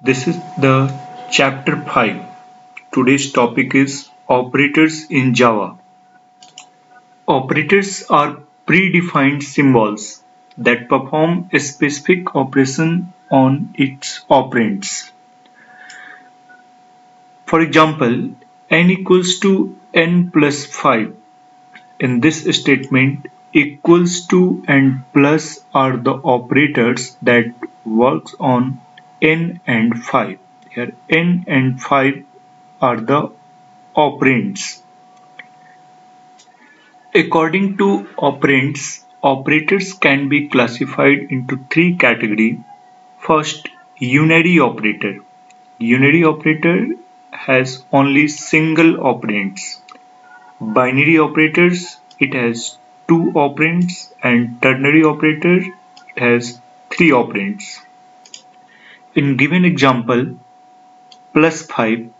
This is the chapter 5. Today's topic is operators in Java. Operators are predefined symbols that perform a specific operation on its operands. For example, n equals to n plus 5. In this statement, equals to and plus are the operators that works on n and 5. Here n and 5 are the operands. According to operands, operators can be classified into three categories. First, unary operator. Unary operator has only single operands. Binary operators, it has two operands, and ternary operator, it has three operands. In given example, plus 5,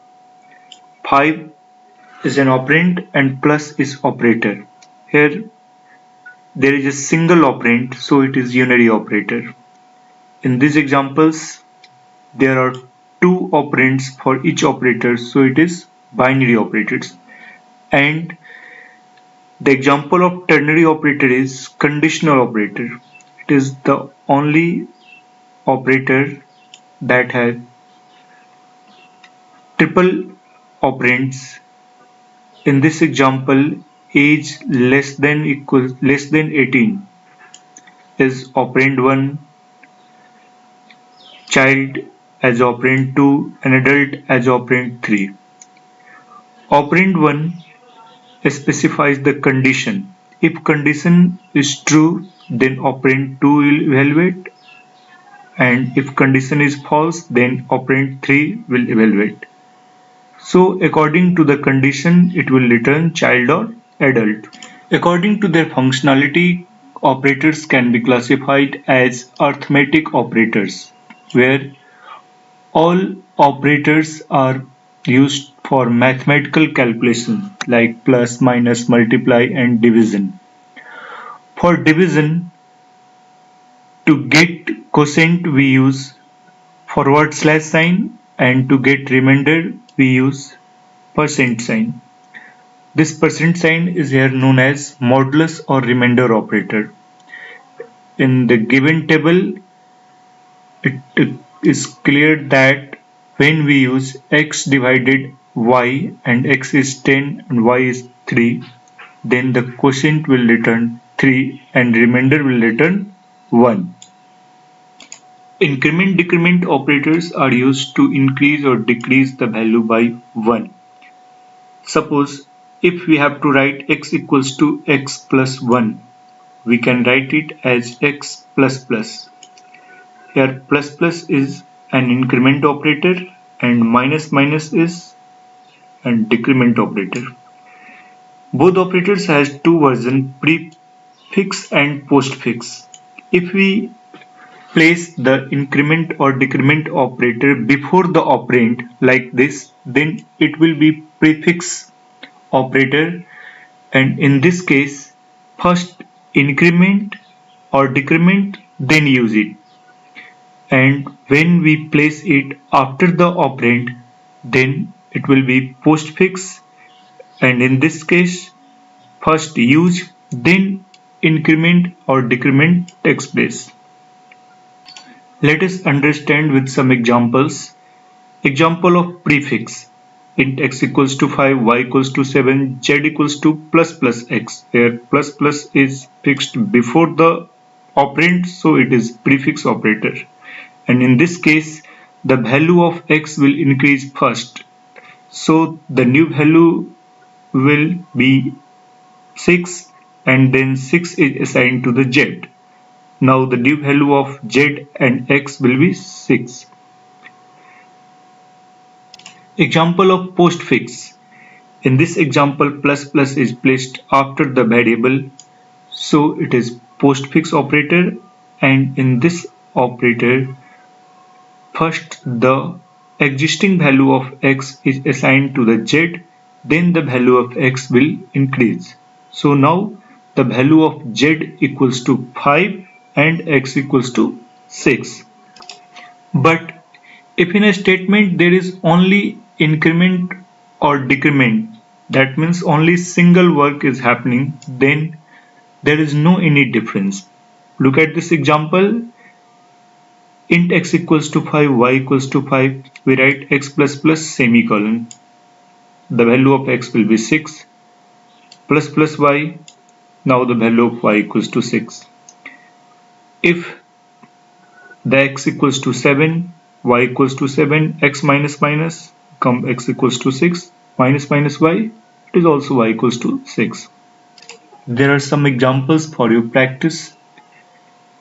5 is an operand and plus is operator. Here there is a single operand, so it is unary operator. In these examples, there are two operands for each operator, so it is binary operators. And the example of ternary operator is conditional operator. It is the only operator that has triple operands. In this example, age less than 18 is operand 1, child as operand 2, and adult as operand 3. Operand 1 specifies the condition. If condition is true, then operand 2 will evaluate, and if condition is false, then operand 3 will evaluate. So according to the condition, it will return child or adult. According to their functionality, operators can be classified as arithmetic operators, where all operators are used for mathematical calculation like plus, minus, multiply, and division. For division, to get quotient we use forward slash sign, and to get remainder we use percent sign. This percent sign is here known as modulus or remainder operator. In the given table, it is clear that when we use x divided y and x is 10 and y is 3, then the quotient will return 3 and remainder will return 1. Increment decrement operators are used to increase or decrease the value by 1. Suppose if we have to write x equals to x plus 1, we can write it as x plus plus. Here plus plus is an increment operator and minus minus is an decrement operator. Both operators has two versions, prefix and postfix. If we place the increment or decrement operator before the operand like this, then it will be prefix operator, and in this case first increment or decrement then use it, and when we place it after the operand then it will be postfix, and in this case first use then increment or decrement takes place. Let us understand with some examples. Example of prefix. Int x equals to 5, y equals to 7, z equals to plus plus x. Here plus plus is fixed before the operand, so it is prefix operator. And in this case, the value of x will increase first. So the new value will be 6, and then 6 is assigned to the z. Now the new value of z and x will be 6. Example of postfix. In this example, plus plus is placed after the variable, so it is postfix operator, and in this operator, first the existing value of x is assigned to the z, then the value of x will increase. So now the value of z equals to 5 and x equals to 6. But If in a statement there is only increment or decrement, that means only single work is happening, then there is no any difference. Look at this example. Int x equals to 5, y equals to 5. We write x plus plus semicolon. The value of x will be 6 plus plus y. Now the value of y equals to 6. If the x equals to 7, y equals to 7, x minus minus, come x equals to 6, minus minus y, it is also y equals to 6. There are some examples for your practice.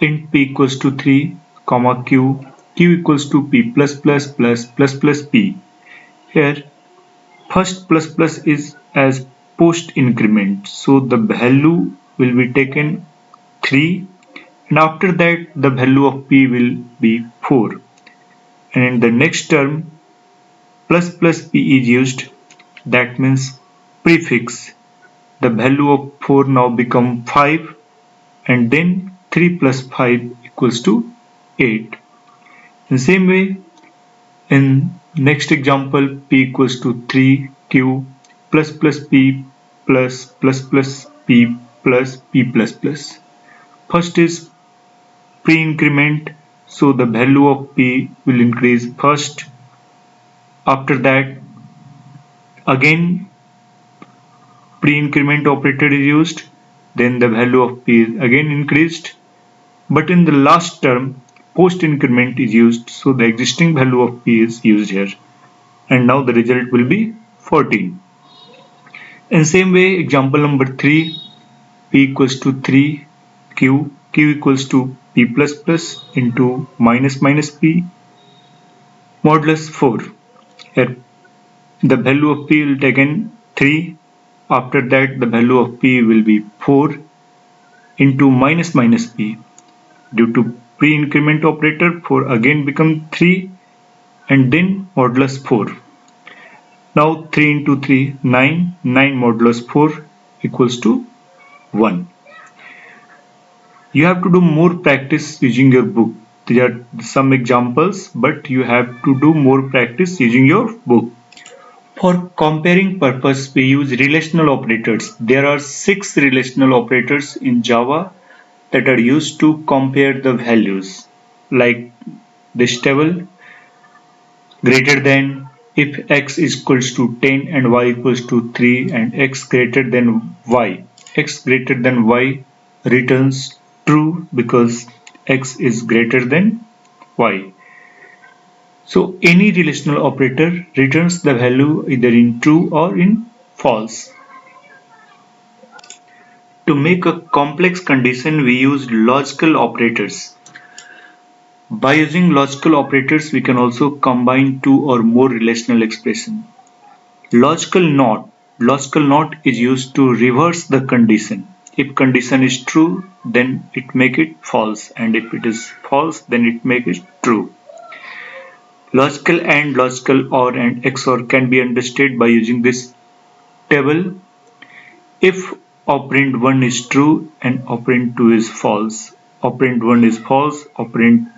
Int p equals to 3, comma q, q equals to p plus plus plus plus plus p. Here, first plus plus is as post increment, so the value will be taken 3, and after that the value of p will be 4, and in the next term plus plus p is used, that means prefix. The value of 4 now become 5, and then 3 plus 5 equals to 8. In the same way, in next example, p equals to 3, q plus plus p plus plus plus p plus p plus plus. First is pre-increment, so the value of p will increase first. After that, again pre-increment operator is used, then the value of p is again increased. But in the last term, post increment is used, so the existing value of p is used here, and now the result will be 14. In same way, example number 3, p equals to 3, q equals to p plus plus into minus minus p modulus 4. Here the value of p will taken 3, after that the value of p will be 4 into minus minus p. Due to pre-increment operator, 4 again become 3 and then modulus 4. Now 3 into 3, 9, 9 modulus 4 equals to 1. You have to do more practice using your book. These are some examples, but you have to do more practice using your book. For comparing purpose, we use relational operators. There are 6 relational operators in Java that are used to compare the values, like this table: greater than, if x is equals to 10 and y equals to 3 and x greater than y. X greater than y returns true because x is greater than y. So any relational operator returns the value either in true or in false. To make a complex condition, we use logical operators. By using logical operators, we can also combine 2 or more relational expressions. Logical NOT. Logical NOT is used to reverse the condition. If condition is true, then it make it false, and if it is false, then it make it true. Logical AND, logical OR and XOR can be understood by using this table. If operand 1 is true and operand 2 is false, operand 1 is false, operand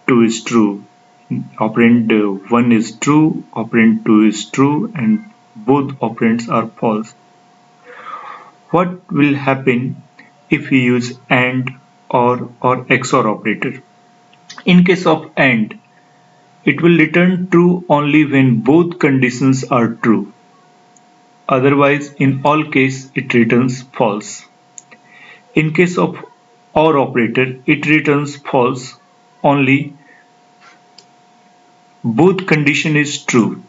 2 is true, operand 1 is true, operand 2 is true, and both operands are false. What will happen if we use AND, OR or XOR operator? In case of AND, it will return true only when both conditions are true. Otherwise, in all cases, it returns false. In case of OR operator, it returns false only both condition is true.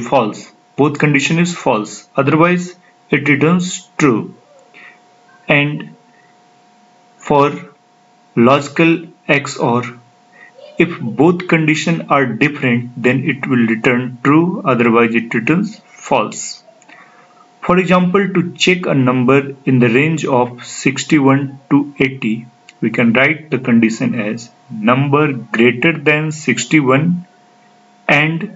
False. Both condition is false. Otherwise, it returns true. And for logical XOR, if both conditions are different, then it will return true. Otherwise, it returns false. For example, to check a number in the range of 61 to 80, we can write the condition as number greater than 61 and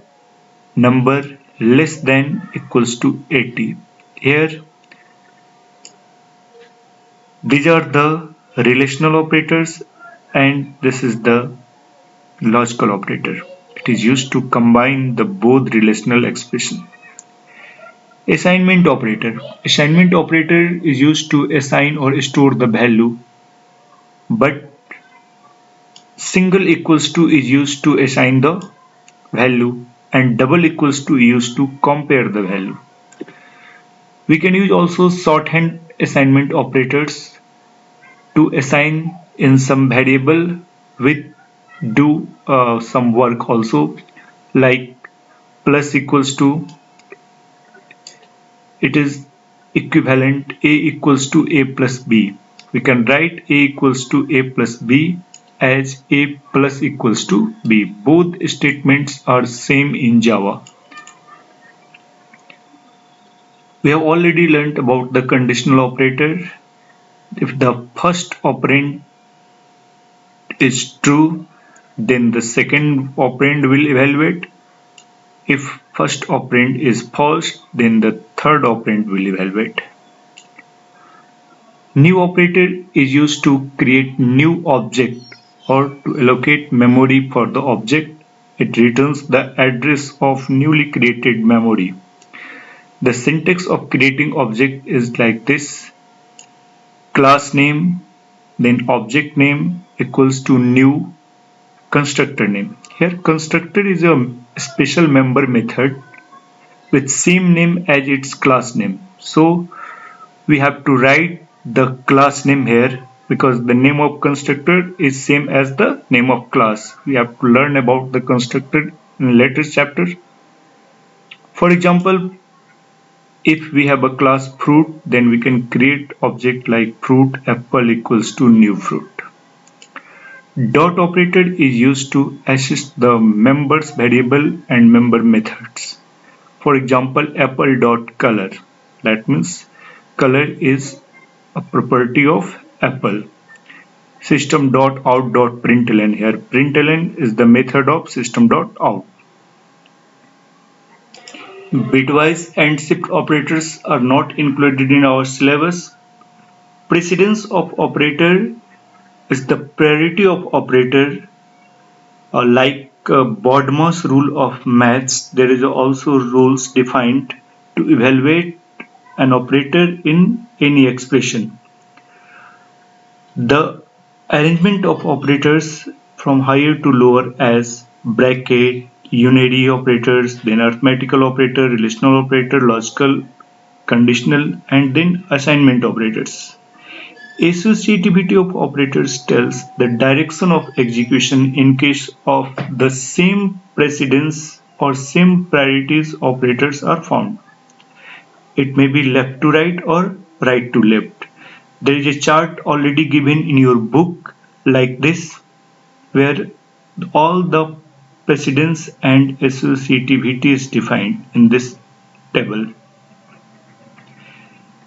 number less than equals to 80. Here, these are the relational operators and this is the logical operator. It is used to combine the both relational expression. Assignment operator. Assignment operator is used to assign or store the value, but single equals to is used to assign the value and double equals to is used to compare the value. We can use also shorthand assignment operators to assign in some variable with do some work also, like plus equals to, it is equivalent a equals to a plus b. We can write a equals to a plus b as a plus equals to b. Both statements are same in Java. We have already learnt about the conditional operator. If the first operand is true, then the second operand will evaluate. If first operand is false, then the third operand will evaluate. New operator is used to create new object or to allocate memory for the object. It returns the address of newly created memory. The syntax of creating object is like this: class name, then object name equals to new constructor name. Here constructor is a special member method with same name as its class name. So we have to write the class name here because the name of constructor is same as the name of class. We have to learn about the constructor in later chapter. For example, if we have a class fruit, then we can create object like fruit apple equals to new fruit. Dot operator is used to assist the members variable and member methods. For example, apple dot color. That means color is a property of apple. System dot out dot println. Here println is the method of system dot out. Bitwise and shift operators are not included in our syllabus. Precedence of operator is the priority of operator, like Bodmer's rule of maths. There is also rules defined to evaluate an operator in any expression. The arrangement of operators from higher to lower as bracket, unary operators, then arithmetical operator, relational operator, logical, conditional, and then assignment operators. Associativity of operators tells the direction of execution in case of the same precedence or same priorities operators are found. It may be left to right or right to left. There is a chart already given in your book like this, where all the precedence and associativity is defined in this table.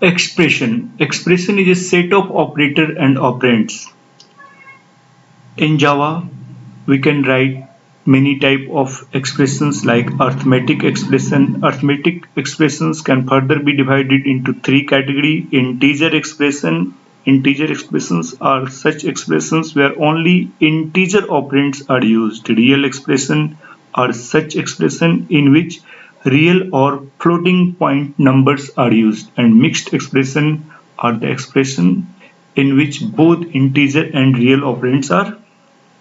Expression. Expression is a set of operator and operands. In Java, we can write many type of expressions like arithmetic expression. Arithmetic expressions can further be divided into three categories. Integer expression. Integer expressions are such expressions where only integer operands are used. Real expression are such expression in which real or floating point numbers are used, and mixed expression are the expression in which both integer and real operands are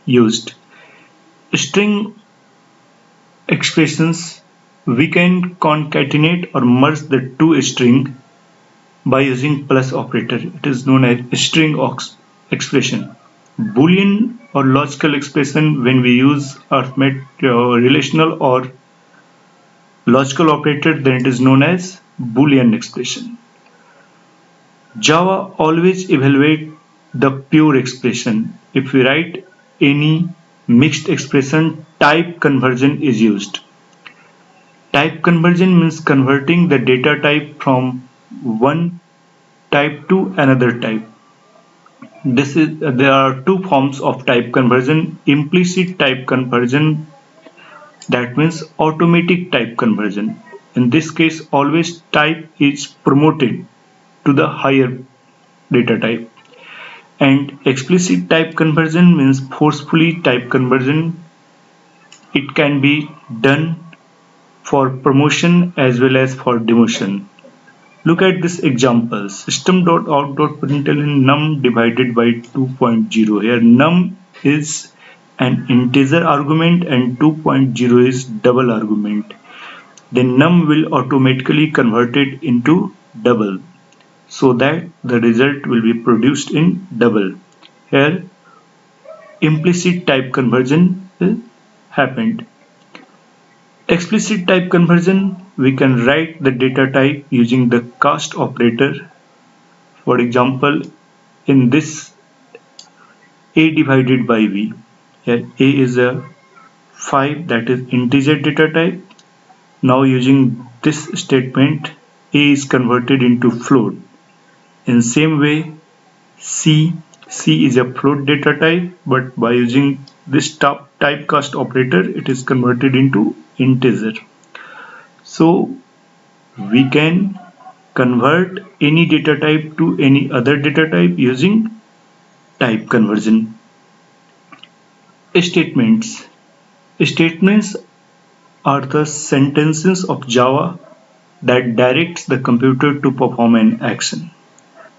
used. String expressions, we can concatenate or merge the two strings by using plus operator. It is known as string expression. Boolean or logical expression, when we use relational or logical operator, then it is known as Boolean expression. Java always evaluate the pure expression. If we write any mixed expression, type conversion is used. Type conversion means converting the data type from one type to another type. There are two forms of type conversion: implicit type conversion, that means automatic type conversion. In this case, always type is promoted to the higher data type. And explicit type conversion means forcefully type conversion. It can be done for promotion as well as for demotion. Look at this example, system.out.println num divided by 2.0. Here num is an integer argument and 2.0 is double argument. Then num will automatically convert it into double so that the result will be produced in double. Here implicit type conversion happened. Explicit type conversion, we can write the data type using the cast operator. For example, in this a divided by v, here a is a 5, that is integer data type. Now using this statement, a is converted into float. In same way, c is a float data type, but by using this typecast operator, it is converted into integer. So we can convert any data type to any other data type using type conversion. Statements. Statements are the sentences of Java that directs the computer to perform an action.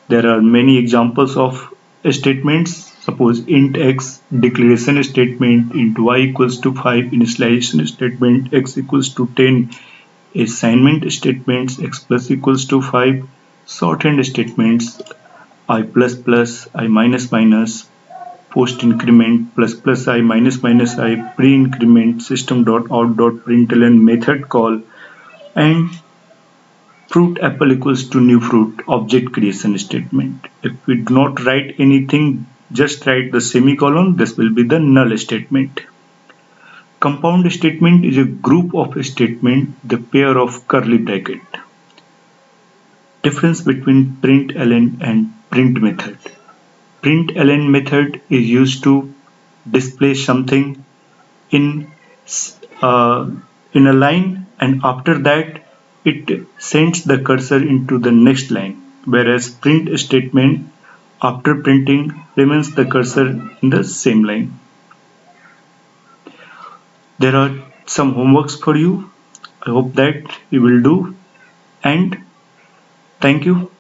There are many examples of statements. Suppose int x, declaration statement, int y equals to 5, initialization statement, x equals to 10, assignment statements, x plus equals to 5, shorthand statements, I plus plus, I minus minus, post increment, plus plus I minus minus I, pre increment, system.out.println method call, and fruit apple equals to new fruit object creation statement. If we do not write anything, just write the semicolon, this will be the null statement. Compound statement is a group of statement, the pair of curly bracket. Difference between println and print method. Println method is used to display something in a line, and after that it sends the cursor into the next line, whereas print statement after printing remains the cursor in the same line. There are some homeworks for you. I hope that you will do, and thank you.